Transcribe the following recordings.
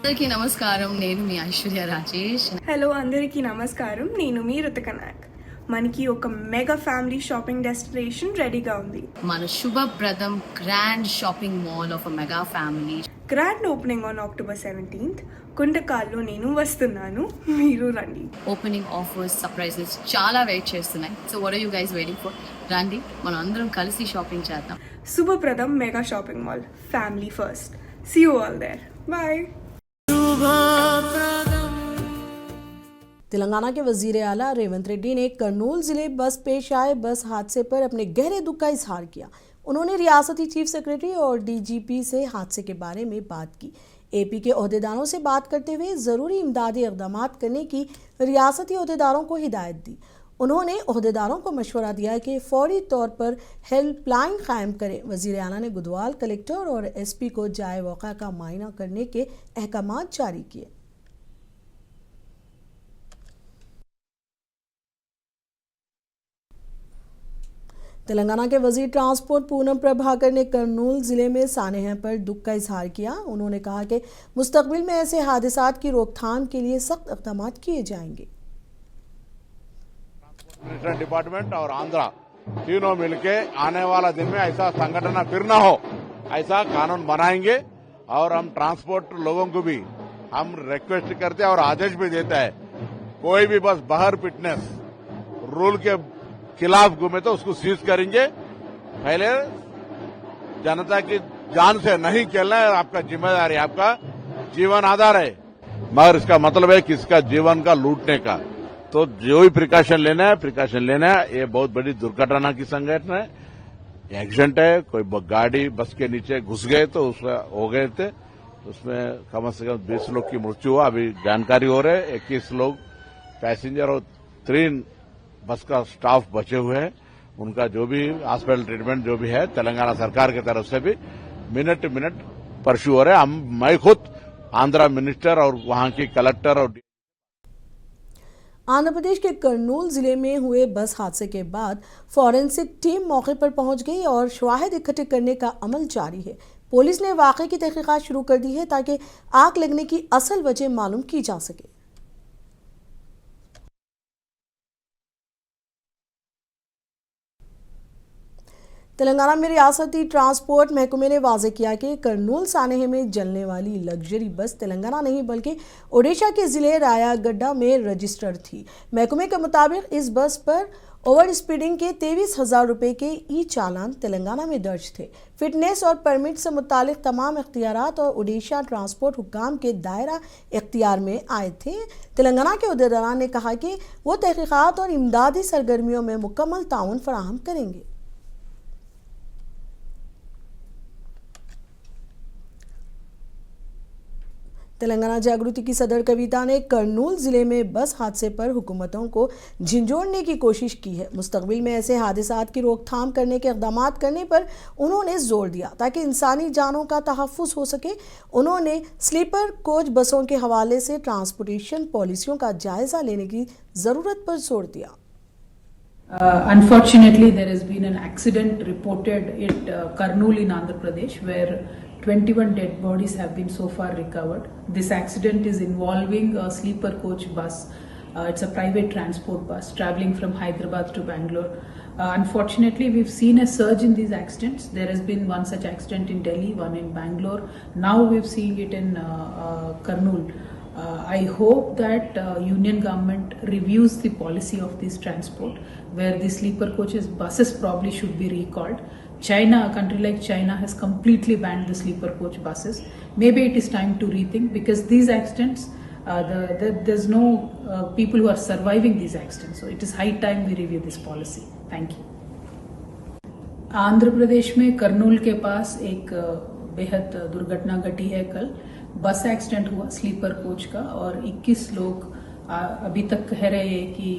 అందరికీ నమస్కారం. నేను మీ ఐశ్వర్య రాజేష్. హలో అందరికీ నమస్కారం. నేను మీ రుతిక నాయక్. మనకి ఒక మెగా ఫ్యామిలీ షాపింగ్ డెస్టినేషన్ రెడీగా ఉంది. మన Shubhapradam grand shopping mall of mega family. Grand opening on October 17th. కుంటకాల్లో నేను వస్తున్నాను, మీరు రండి. ఓపెనింగ్ ఆఫర్స్, సర్ప్రైజెస్ చాలా వెయిట్ చేస్తున్నాయి. So what are you guys waiting for? రండి, మనం అందరం కలిసి షాపింగ్ చేద్దాం. Shubhapradam mega shopping mall, family first. See you all there. Bye. Telangana के वजीर आला रेवंत रेड्डी ने करनूल जिले बस पेश आए बस हादसे पर अपने गहरे दुख का इजहार किया। उन्होंने रियासती चीफ सेक्रेटरी और डीजीपी से हादसे के बारे में बात की। एपी के ओहदेदारों से बात करते हुए ज़रूरी इमदादी इक़दाम करने की रियासती ओहदेदारों को हिदायत दी। उन्होंने ओहदेदारों को मशवरा दिया कि फौरी तौर पर हेल्पलाइन कायम करें। वज़ीर आला ने गुदवाल कलेक्टर और एसपी को जाए वक़ा का मुआयना करने के अहकामात जारी किए। तेलंगाना के वजीर ट्रांसपोर्ट पूनम प्रभाकर ने करनूल ज़िले में सानेहा पर दुख का इजहार किया। उन्होंने कहा कि मुस्तकबिल में ऐसे हादसात की रोकथाम के लिए सख्त इक़दाम किए जाएंगे। डिपार्टमेंट और आंध्रा तीनों मिलके आने वाला दिन में ऐसा संगठन फिर न हो, ऐसा कानून बनाएंगे। और हम ट्रांसपोर्ट लोगों को भी हम रिक्वेस्ट करते हैं और आदेश भी देता है, कोई भी बस बाहर फिटनेस रूल के खिलाफ घूमे तो उसको सीज करेंगे। पहले जनता की जान से नहीं खेलना है, आपका जिम्मेदारी, आपका जीवन आधार है, मगर इसका मतलब है किसका जीवन का लूटने का। तो जो भी प्रिकॉशन लेना है। ये बहुत बड़ी दुर्घटना की संगठन है, एक्सीडेंट है, कोई गाड़ी बस के नीचे घुस गए तो उसमें हो गए थे, उसमें कम से कम 20 लोग की मृत्यु हुआ। अभी जानकारी हो रहे 21 लोग पैसेंजर और 3 बस का स्टाफ बचे हुए हैं। उनका जो भी हॉस्पिटल ट्रीटमेंट जो भी है तेलंगाना सरकार की तरफ से भी मिनट टू मिनट परस्यू हो रहे हैं। मैं खुद आंध्रा मिनिस्टर और वहां की कलेक्टर और आंध्र प्रदेश के करनूल जिले में हुए बस हादसे के बाद फॉरेंसिक टीम मौके पर पहुंच गई और शवाहिद इकट्ठे करने का अमल जारी है। पुलिस ने वाक़े की तहकीकात शुरू कर दी है ताकि आग लगने की असल वजह मालूम की जा सके। तेलंगाना में रियासती ट्रांसपोर्ट महकमे ने वाज़ेह किया कि करनूल सानेहा में चलने वाली लग्जरी बस तेलंगाना नहीं बल्कि ओडिशा के ज़िले रायागड्डा में रजिस्टर्ड थी। महकमे के मुताबिक इस बस पर ओवर स्पीडिंग के 23,000 रुपये के ई चालान तेलंगाना में दर्ज थे। फिटनेस और परमिट से मुतालिक तमाम इख्तियारात और ओडिशा ट्रांसपोर्ट हुक्काम के दायरा इख्तियार में आए थे। तेलंगाना के ओहदेदारान ने कहा कि वो तहकीकात और इमदादी सरगर्मियों में मुकम्मल ताउन फराहम करेंगे। तेलंगाना जागृति की सदर कविता ने करनूल ज़िले में बस हादसे पर हुकूमतों को झिंझोड़ने की कोशिश की है। मुस्तकबिल में ऐसे हादसात की रोकथाम करने के इक़दाम करने पर उन्होंने जोर दिया ताकि इंसानी जानों का तहफ़्फ़ुज़ हो सके। उन्होंने स्लीपर कोच बसों के हवाले से ट्रांसपोर्टेशन पॉलिसियों का जायज़ा लेने की ज़रूरत पर जोर दिया। Unfortunately, there has been an accident reported at Kurnool in Andhra Pradesh where 21 dead bodies have been so far recovered. This accident is involving a sleeper coach bus. It's a private transport bus traveling from Hyderabad to Bangalore. Unfortunately, we've seen a surge in these accidents. There has been one such accident in Delhi, one in Bangalore. Now we're seeing it in Kurnool. I hope that union government reviews the policy of this transport, where the sleeper coaches buses probably should be recalled. China, a country like China, has completely banned the sleeper coach buses. Maybe it is time to rethink, because these accidents, there's no people who are surviving these accidents. So it is high time we review this policy. Thank you. Andhra Pradesh में करनूल के पास एक बेहद दुर्घटना घटी है। कल बस accident हुआ स्लीपर कोच का और 21 लोग अभी तक कह रहे हैं कि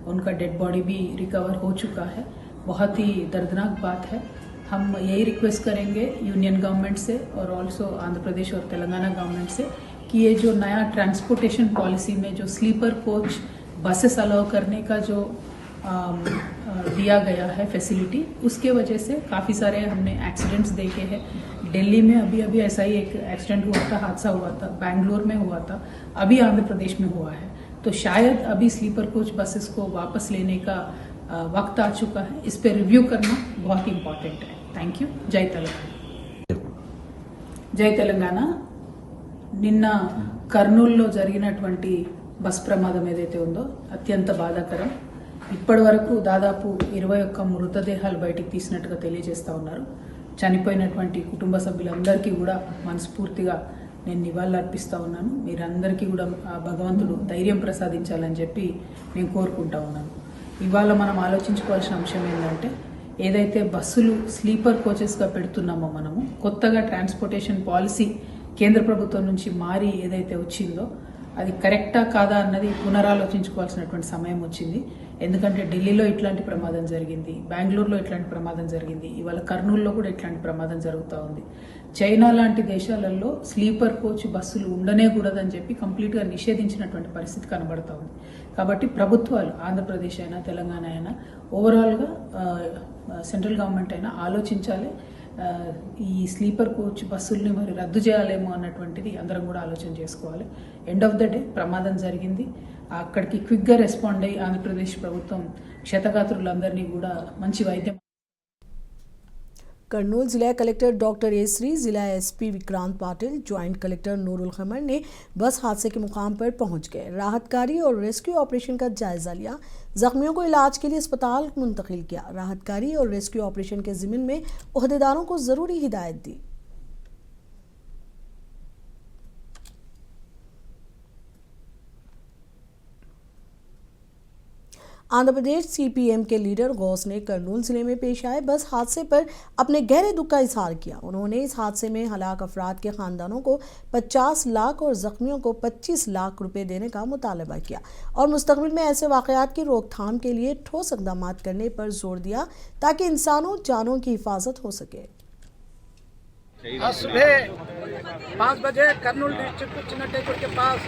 उनका डेड बॉडी भी रिकवर हो चुका है। बहुत ही दर्दनाक बात है। हम यही रिक्वेस्ट करेंगे यूनियन गवर्नमेंट से और ऑल्सो आंध्र प्रदेश और तेलंगाना गवर्नमेंट से कि ये जो नया ट्रांसपोर्टेशन पॉलिसी में जो स्लीपर कोच बसेस अलाउ करने का जो दिया गया है फैसिलिटी, उसके वजह से काफ़ी सारे हमने एक्सीडेंट्स देखे हैं। दिल्ली में अभी अभी ऐसा ही एक एक्सीडेंट हुआ था, हादसा हुआ था, बैंगलोर में हुआ था, अभी आंध्र प्रदेश में हुआ है। तो शायद अभी स्लीपर कोच बसेस को वापस लेने का वक्त आ चुका है। इस पर रिव्यू करना बहुत इंपॉर्टेंट है। Thank you. जय तेलंगाना। జై తెలంగాణ. నిన్న కర్నూలులో జరిగినటువంటి బస్ ప్రమాదం ఏదైతే ఉందో అత్యంత బాధాకరం. ఇప్పటి వరకు దాదాపు 21 మృతదేహాలు బయటికి తీసినట్టుగా తెలియజేస్తా ఉన్నారు. చనిపోయినటువంటి కుటుంబ సభ్యులందరికీ కూడా మనస్ఫూర్తిగా నేను నివాళులు అర్పిస్తా ఉన్నాను. మీరందరికీ కూడా ఆ భగవంతుడు ధైర్యం ప్రసాదించాలని చెప్పి నేను కోరుకుంటా ఉన్నాను. ఇవాళ మనం ఆలోచించుకోవాల్సిన అంశం ఏంటంటే, ఏదైతే బస్సులు స్లీపర్ కోచెస్గా పెడుతున్నామో మనము, కొత్తగా ట్రాన్స్పోర్టేషన్ పాలసీ కేంద్ర ప్రభుత్వం నుంచి మారి ఏదైతే వచ్చిందో అది కరెక్టా కాదా అన్నది పునరాలోచించుకోవాల్సినటువంటి సమయం వచ్చింది. ఎందుకంటే ఢిల్లీలో ఇట్లాంటి ప్రమాదం జరిగింది, బెంగళూరులో ఇట్లాంటి ప్రమాదం జరిగింది, ఇవాళ కర్నూలులో కూడా ఇట్లాంటి ప్రమాదం జరుగుతూ ఉంది. చైనా లాంటి దేశాలలో స్లీపర్ కోచ్ బస్సులు ఉండనే కూడదని చెప్పి కంప్లీట్గా నిషేధించినటువంటి పరిస్థితి కనబడతా ఉంది. కాబట్టి ప్రభుత్వాలు, ఆంధ్రప్రదేశ్ అయినా తెలంగాణ అయినా, ఓవరాల్గా సెంట్రల్ గవర్నమెంట్ అయినా ఆలోచించాలి. ఈ స్లీపర్ కోచ్ బస్సుల్ని మరి రద్దు చేయాలేమో అన్నటువంటిది అందరం కూడా ఆలోచన చేసుకోవాలి. ఎండ్ ఆఫ్ ద డే ప్రమాదం జరిగింది, అక్కడికి క్విక్గా రెస్పాండ్ అయ్యి ఆంధ్రప్రదేశ్ ప్రభుత్వం క్షతగాత్రులందరినీ కూడా మంచి వైద్యం. करनूल जिला कलेक्टर डॉक्टर एसरी, जिला SP Vikrant Patil, joint collector Nurul Khamar ने बस हादसे के मुकाम पर पहुंच गए, राहत कार्य और रेस्क्यू ऑपरेशन का जायजा लिया, जख्मियों को इलाज के लिए अस्पताल मुंतकिल किया, राहत कार्य और रेस्क्यू ऑपरेशन के ज़िम्मे में ओहदेदारों को जरूरी हिदायत दी। आंध्र प्रदेश सीपीएम के लीडर गौस ने करनूल जिले में पेश आए बस हादसे पर अपने गहरे दुख का इजहार किया। उन्होंने इस हादसे में हलाक अफराद के खानदानों को 50 लाख और जख्मियों को 25 लाख रुपए देने का मुतालबा किया और मुस्तकबिल में ऐसे वाकयात की रोकथाम के लिए ठोस इक़दाम करने पर जोर दिया ताकि इंसानों जानों की हिफाजत हो सके। आज सुबह 5 बजे करनूल डिस्ट्रिक्ट चिन्नटेकुर के पास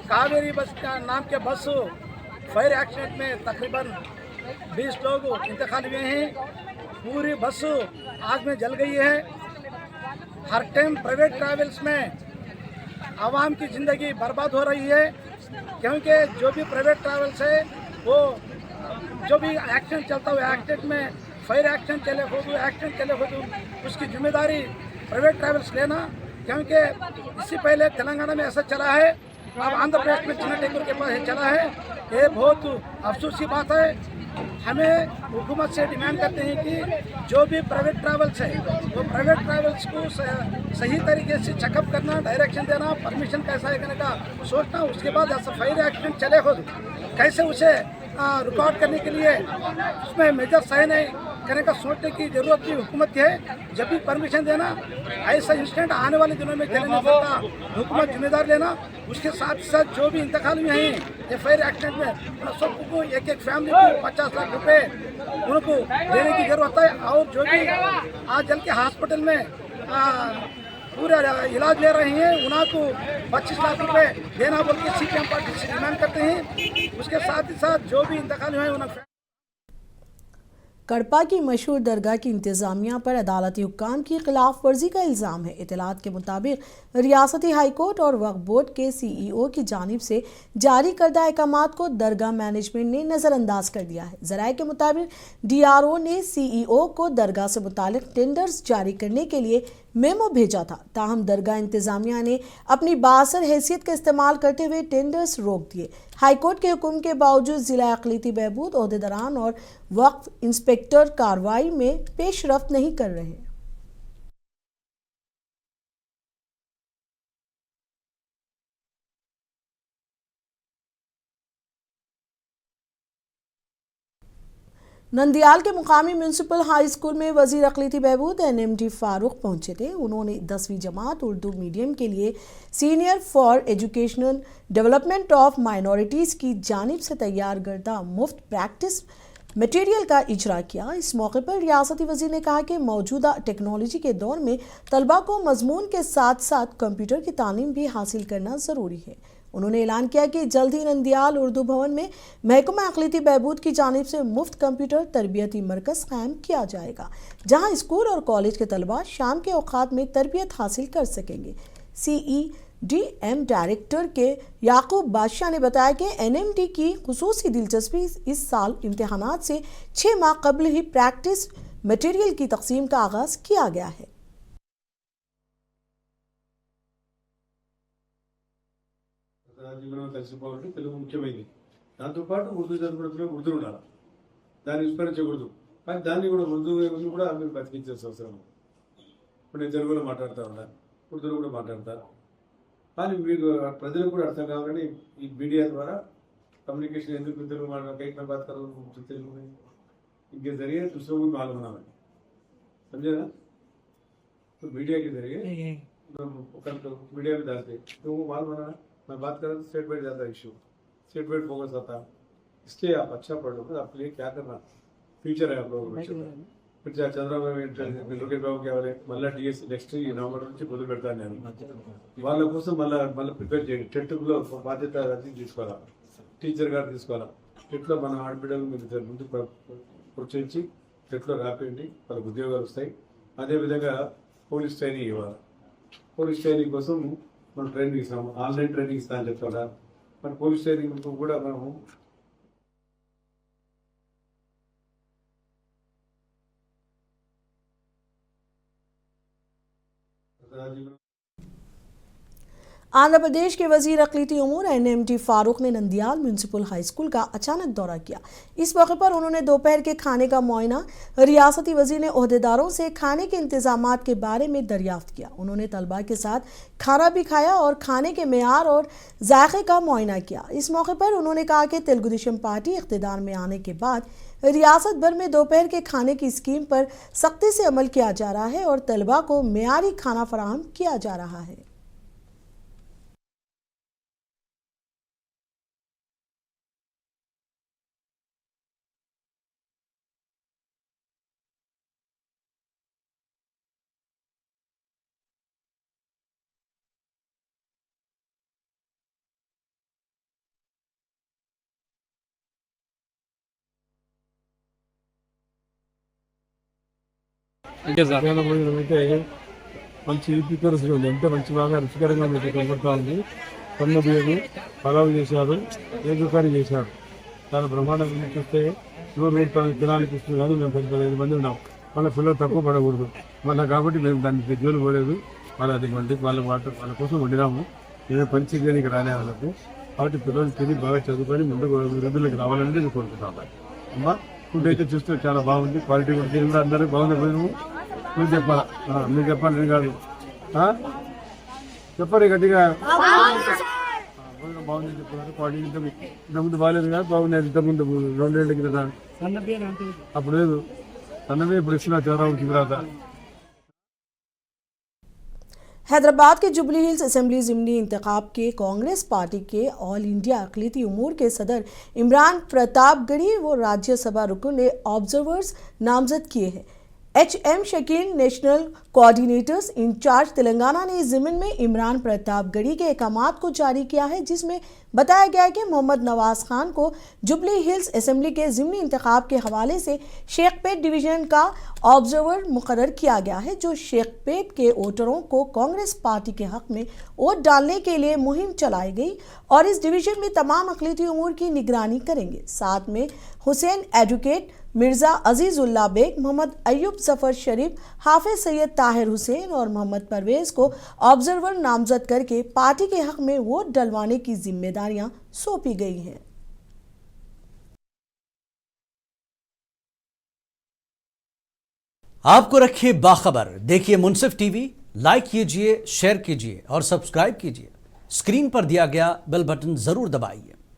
कावेरी बस का नाम के बस फायर एक्सीडेंट में तकरीबन 20 लोग इंतकाल हुए हैं। पूरी बस आग में जल गई है। हर टाइम प्राइवेट ट्रैवल्स में आवाम की ज़िंदगी बर्बाद हो रही है, क्योंकि जो भी प्राइवेट ट्रैवल्स है वो जो भी एक्सीडेंट चलता हुआ एक्सीडेंट में फायर एक्सीडेंट चले हो उसकी जिम्मेदारी प्राइवेट ट्रैवल्स लेना, क्योंकि इससे पहले तेलंगाना में ऐसा चला है, अब आंध्र प्रदेश में चिन्नटेकुर के पास चला है। ये बहुत अफसोस की बात है। हमें हुकूमत से डिमांड करते हैं कि जो भी प्राइवेट ट्रैवल्स है वो प्राइवेट ट्रैवल्स को सही तरीके से चेकअप करना, डायरेक्शन देना, परमिशन कैसा है करने का सोचना, उसके बाद ऐसा फायर एक्सीडेंट चले हो कैसे उसे रिकॉर्ड करने के लिए उसमें मेजर सही नहीं करने का सोचने की जरूरत भी हुकूमत की है। जब भी परमिशन देना, ऐसा इंसिडेंट आने वाले दिनों में चलने का हुकूमत जिम्मेदार लेना। उसके साथ साथ जो भी इंतकाल में हैं ये फायर एक्सीडेंट में उन सबको एक फैमिली को 50 लाख रुपए उनको देने की जरूरत है। और जो भी आज जल के हॉस्पिटल में पूरा इलाज ले रहे हैं उनको 25 लाख रुपए देना बोल के सीपीएम पार्टी से डिमांड करते हैं। उसके साथ ही साथ जो भी इंतकाल हुए उन्हें कड़पा की मशहूर दरगाह की इंतजामिया पर अदालती हुक्काम की खिलाफ वर्जी का इल्ज़ाम है। इतलात के मुताबिक रियासती हाई कोर्ट और वक्फ बोर्ड के सीईओ की जानिब से जारी करदा अहकामात को दरगाह मैनेजमेंट ने नज़रअंदाज कर दिया है। ज़राए के मुताबिक डीआरओ ने सीईओ को दरगाह से मुतालिक टेंडर्स जारी करने के लिए मेमो भेजा था, ताहम दरगाह इंतजामिया ने अपनी बाअसर हैसियत का इस्तेमाल करते हुए टेंडर्स रोक दिए। हाईकोर्ट के हुक्म के बावजूद जिला अक़लीती बहबूद ओहदेदारान और वक्फ इंस्पेक्टर कार्रवाई में पेशरफ्त नहीं कर रहे। नंदियाल के मुकामी म्यूनसिपल हाई स्कूल में वजीर अक़लीती बहबूद NMD फारूक पहुंचे थे। उन्होंने 10वीं जमात उर्दू मीडियम के लिए senior for educational development of minorities की जानिब से तैयार करदा मुफ्त प्रैक्टिस मटेरियल का इजरा किया। इस मौके पर रियासती वज़ीर ने कहा कि मौजूदा टेक्नोलॉजी के दौर में तलबा को मजमून के साथ साथ कंप्यूटर की तालीम भी हासिल करना ज़रूरी है। उन्होंने ऐलान किया कि जल्द ही नंदियाल उर्दू भवन में महकमा अक़लियती बहबूद की जानिब से मुफ्त कंप्यूटर तरबियती मरकज़ कायम किया जाएगा, जहां स्कूल और कॉलेज के तलबा शाम के औकात में तरबियत हासिल कर सकेंगे। CEDM डायरेक्टर के याकूब बादशाह ने बताया कि NMT की खुसूसी दिलचस्पी इस साल इम्तिहानात से 6 माह कबल ही प्रैक्टिस मटेरियल की तकसीम का आगाज किया गया है। జీవనం కలిసిపోవాలంటే తెలుగు ముఖ్యమైనది. దాంతోపాటు ఉర్దూ చదువుకునే ఉర్దూ ఉండాలి, దాన్ని విస్మరించకూడదు. కానీ దాన్ని కూడా ఉర్దూ కూడా మీరు బతికించాల్సిన అవసరం. ఇప్పుడు నేను తెలుగులో మాట్లాడుతూ ఉన్నాను, ఉర్దూలో కూడా మాట్లాడతాను. కానీ మీకు ప్రజలకు కూడా అర్థం కావాలని ఈ మీడియా ద్వారా कम्युनिकेशन ఎందుకు తెలుగు कई में बात करो తెలుగు में इनके जरिए दूसरों को मालूम होना है, समझे ना? तो मीडिया के जरिए मीडिया में डालते तो वो मालूम होना, मैं बात कर रहा हूँ स्टेट वाइड ज़्यादा इशू, स्टेट वाइड फोकस आता है. इसलिए आप अच्छा पढ़ लो, आपके लिए क्या करना फ्यूचर है आप लोगों को. फिर చంద్రబాబు లోకేష్ బాబు కావాలి, మళ్ళీ టీఎస్ నెక్స్ట్ నవంబర్ నుంచి మొదలు పెడతాను నేను. వాళ్ళ కోసం మళ్ళీ ప్రిపేర్ చేయండి. టెట్లో బాధ్యత అది తీసుకోవాలా, టీచర్ గారు తీసుకోవాలా. టెట్లో మన ఆడబిడ్డలు మీరు ముందు ప్రోత్సహించి టెట్లో రాపేయండి, వాళ్ళకి ఉద్యోగాలు వస్తాయి. అదేవిధంగా పోలీస్ ట్రైనింగ్ ఇవ్వాలి. పోలీస్ ట్రైనింగ్ కోసం మనం ట్రైనింగ్ ఇస్తాము, ఆన్లైన్ ట్రైనింగ్ ఇస్తామని చెప్తారా. మన పోలీస్ ట్రైనింగ్ కూడా మనము आंध्र प्रदेश के वजीर अक़लियती उमूर NMT फारूक ने नंदियाल म्यूनसिपल हाई स्कूल का अचानक दौरा किया। इस मौके पर उन्होंने दोपहर के खाने का मुआयना रियासती वजीर ने ओहदेदारों से खाने के इंतजामात के बारे में दरियाफ्त किया। उन्होंने तलबा के साथ खाना भी खाया और खाने के मेयार और जायके का मुआयना किया। इस मौके पर उन्होंने कहा कि तेलुगु देशम पार्टी इख्तिदार में आने के बाद रियासत भर में दोपहर के खाने की स्कीम पर सख्ती से अमल किया जा रहा है और तलबा को मेयारी खाना फराहम किया जा रहा है। అయితే మంచి ప్రిపేర్స్ అంటే మంచి బాగా రుచికరంగా కనబడతా ఉంది. కొన్న బియ్యము పలావ్ చేశారు, ఏదో కర్రీ చేశారు. చాలా బ్రహ్మాండంగా చూస్తే 100 తినానికి ఇస్తుంది. కానీ మేము 15 మంది ఉన్నాం. వాళ్ళ పిల్లలు తక్కువ పడకూడదు మళ్ళీ, కాబట్టి మేము దాన్ని జోలు పోలేదు. వాళ్ళు అది మంది వాళ్ళ కోసం వండినాము. మేము పంచి చేయడానికి రాలే వాళ్ళకు. కాబట్టి పిల్లలు తిని బాగా చదువుకొని ముందుకు వృద్ధులకు రావాలని నేను కోరుకుంటున్నాను. అమ్మ ఫుడ్ అయితే చూస్తే చాలా బాగుంది, క్వాలిటీ కూడా అందరూ బాగుంది. పోయినాము మీరు చెప్పాలా, మీరు చెప్పాలి, నేను కాదు చెప్పండి గట్టిగా. భోజనం బాగుంది చెప్తున్నారు, క్వాలిటీ ఇంతకుముందు బాగాలేదు కదా, బాగున్నాయి. ఇంతకుముందు 2 ఏళ్ళ కింద అప్పుడు లేదు, సన్నమే ఇప్పుడు ఇస్తున్నా చాలా వచ్చిన తర్వాత. हैदराबाद के जुबली हिल्स असेंबली ज़िमनी इंतखाब के कांग्रेस पार्टी के ऑल इंडिया अक़लियती उमूर के सदर इमरान प्रतापगढ़ी व राज्यसभा रुकन ने ऑब्जर्वर्स नामजद किए हैं। HM Shakeel national coordinators incharge Telangana ने ज़िमन में इमरान प्रतापगढ़ी के अहकामात को जारी किया है, जिसमें बताया गया है कि मोहम्मद नवाज खान को जुबली हिल्स असेंबली के ज़िमनी इंतखाब के हवाले से शेखपेट डिवीज़न का ऑब्जर्वर मुकर्रर किया गया है, जो शेखपेट के वोटरों को कांग्रेस पार्टी के हक में वोट डालने के लिए मुहिम चलाई गई और इस डिवीज़न में तमाम अक़लियती उमूर की निगरानी करेंगे। साथ में हुसैन एडवोकेट, मिर्ज़ा अजीज़ुल्लाह बेग, मोहम्मद अय्यूब जफ़र शरीफ, हाफिज सैयद ताहिर हुसैन और मोहम्मद परवेज़ को ऑब्जर्वर नामजद करके पार्टी के हक में वोट डलवाने की जिम्मेदारियां सौंपी गई हैं। आपको रखिए बाखबर, देखिए मुनसिफ टीवी, लाइक कीजिए, शेयर कीजिए और सब्सक्राइब कीजिए। स्क्रीन पर दिया गया बेल बटन जरूर दबाइए।